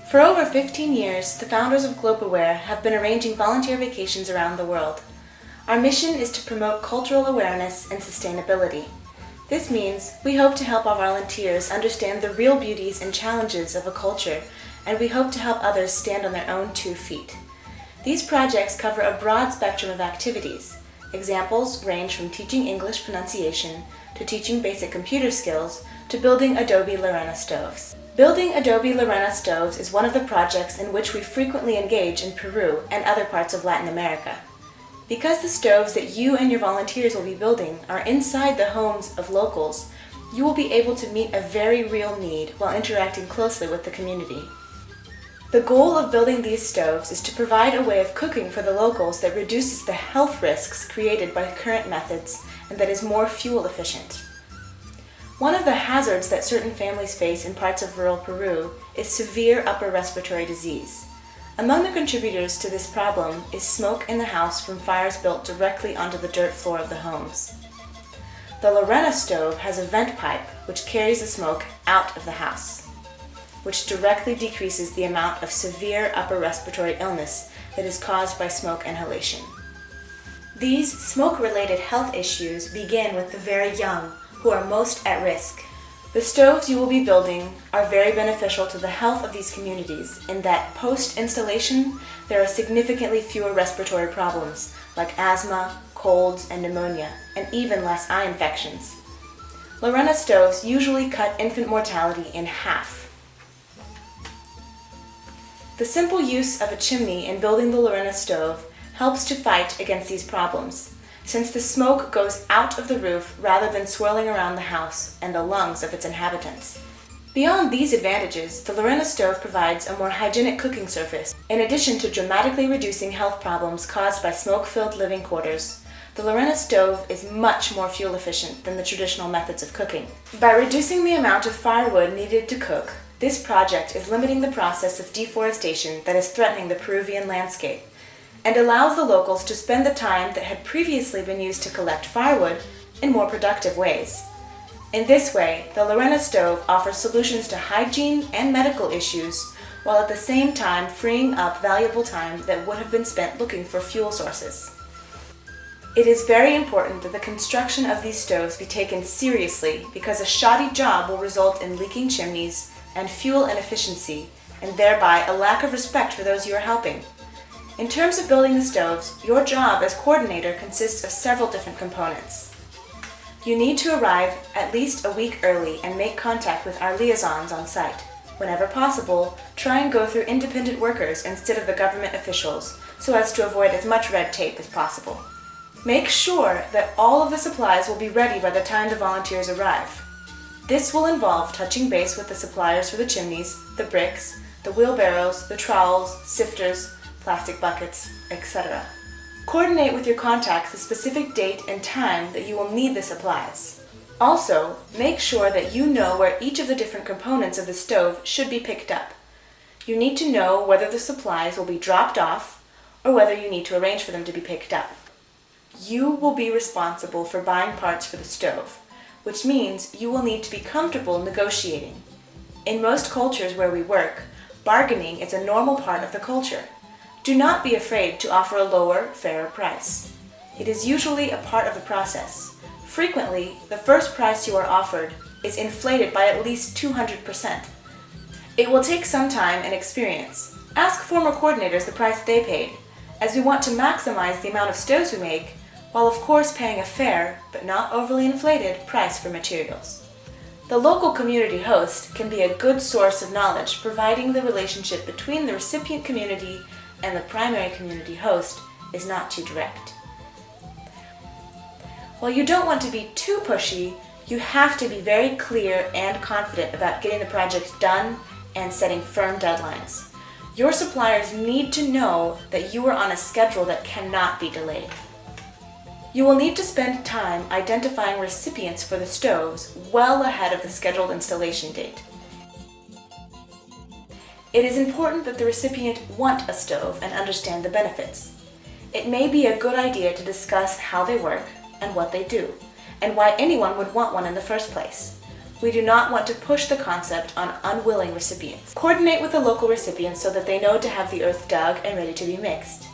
For over 15 years, the founders of Globeware have been arranging volunteer vacations around the world. Our mission is to promote cultural awareness and sustainability. This means we hope to help our volunteers understand the real beauties and challenges of a culture, and we hope to help others stand on their own 2 feet. These projects cover a broad spectrum of activities. Examples range from teaching English pronunciation to teaching basic computer skills to building Adobe Lorena Stoves. Building Adobe Lorena Stoves is one of the projects in which we frequently engage in Peru and other parts of Latin America. Because the stoves that you and your volunteers will be building are inside the homes of locals, you will be able to meet a very real need while interacting closely with the community. The goal of building these stoves is to provide a way of cooking for the locals that reduces the health risks created by current methods and that is more fuel efficient. One of the hazards that certain families face in parts of rural Peru is severe upper respiratory disease. Among the contributors to this problem is smoke in the house from fires built directly onto the dirt floor of the homes. The Lorena stove has a vent pipe which carries the smoke out of the house, which directly decreases the amount of severe upper respiratory illness that is caused by smoke inhalation. These smoke-related health issues begin with the very young, who are most at risk. The stoves you will be building are very beneficial to the health of these communities in that post-installation there are significantly fewer respiratory problems like asthma, colds, and pneumonia, and even less eye infections. Lorena stoves usually cut infant mortality in half. The simple use of a chimney in building the Lorena stove helps to fight against these problems, since the smoke goes out of the roof rather than swirling around the house and the lungs of its inhabitants. Beyond these advantages, the Lorena stove provides a more hygienic cooking surface. In addition to dramatically reducing health problems caused by smoke-filled living quarters, the Lorena stove is much more fuel efficient than the traditional methods of cooking. By reducing the amount of firewood needed to cook, this project is limiting the process of deforestation that is threatening the Peruvian landscape, and allows the locals to spend the time that had previously been used to collect firewood in more productive ways. In this way, the Lorena stove offers solutions to hygiene and medical issues, while at the same time freeing up valuable time that would have been spent looking for fuel sources. It is very important that the construction of these stoves be taken seriously because a shoddy job will result in leaking chimneys and fuel inefficiency, and thereby a lack of respect for those you are helping. In terms of building the stoves, your job as coordinator consists of several different components. You need to arrive at least a week early and make contact with our liaisons on site. Whenever possible, try and go through independent workers instead of the government officials so as to avoid as much red tape as possible. Make sure that all of the supplies will be ready by the time the volunteers arrive. This will involve touching base with the suppliers for the chimneys, the bricks, the wheelbarrows, the trowels, sifters, plastic buckets, etc. Coordinate with your contacts the specific date and time that you will need the supplies. Also, make sure that you know where each of the different components of the stove should be picked up. You need to know whether the supplies will be dropped off or whether you need to arrange for them to be picked up. You will be responsible for buying parts for the stove, which means you will need to be comfortable negotiating. In most cultures where we work, bargaining is a normal part of the culture. Do not be afraid to offer a lower, fairer price. It is usually a part of the process. Frequently, the first price you are offered is inflated by at least 200%. It will take some time and experience. Ask former coordinators the price they paid, as we want to maximize the amount of stoves we make, while of course paying a fair, but not overly inflated, price for materials. The local community host can be a good source of knowledge, providing the relationship between the recipient community and the primary community host is not too direct. While you don't want to be too pushy, you have to be very clear and confident about getting the project done and setting firm deadlines. Your suppliers need to know that you are on a schedule that cannot be delayed. You will need to spend time identifying recipients for the stoves well ahead of the scheduled installation date. It is important that the recipient want a stove and understand the benefits. It may be a good idea to discuss how they work and what they do, and why anyone would want one in the first place. We do not want to push the concept on unwilling recipients. Coordinate with the local recipients so that they know to have the earth dug and ready to be mixed.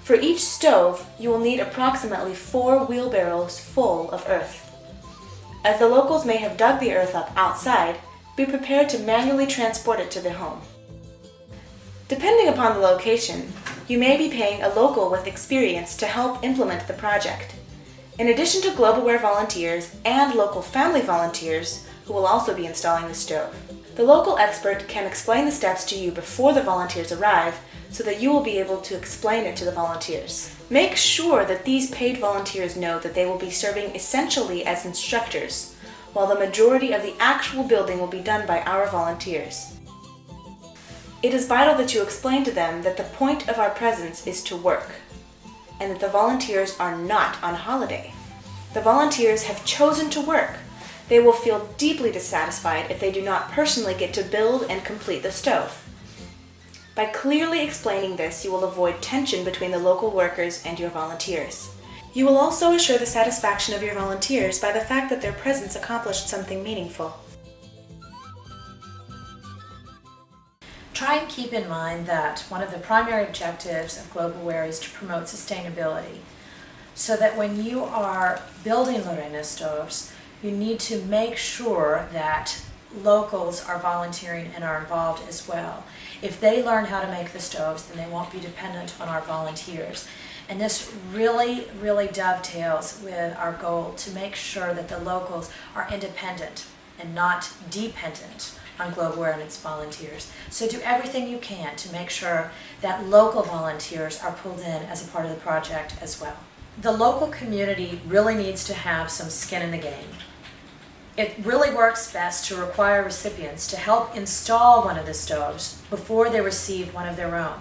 For each stove, you will need approximately 4 wheelbarrows full of earth. As the locals may have dug the earth up outside, be prepared to manually transport it to their home. Depending upon the location, you may be paying a local with experience to help implement the project. In addition to Globalware volunteers and local family volunteers who will also be installing the stove, the local expert can explain the steps to you before the volunteers arrive so that you will be able to explain it to the volunteers. Make sure that these paid volunteers know that they will be serving essentially as instructors, while the majority of the actual building will be done by our volunteers. It is vital that you explain to them that the point of our presence is to work, and that the volunteers are not on holiday. The volunteers have chosen to work. They will feel deeply dissatisfied if they do not personally get to build and complete the stove. By clearly explaining this, you will avoid tension between the local workers and your volunteers. You will also assure the satisfaction of your volunteers by the fact that their presence accomplished something meaningful. Try and keep in mind that one of the primary objectives of Globalware is to promote sustainability, so that when you are building Lorena Stoves, you need to make sure that locals are volunteering and are involved as well. If they learn how to make the stoves, then they won't be dependent on our volunteers. And this really, really dovetails with our goal to make sure that the locals are independent and not dependent on Globalware and its volunteers. So do everything you can to make sure that local volunteers are pulled in as a part of the project as well. The local community really needs to have some skin in the game. It really works best to require recipients to help install one of the stoves before they receive one of their own.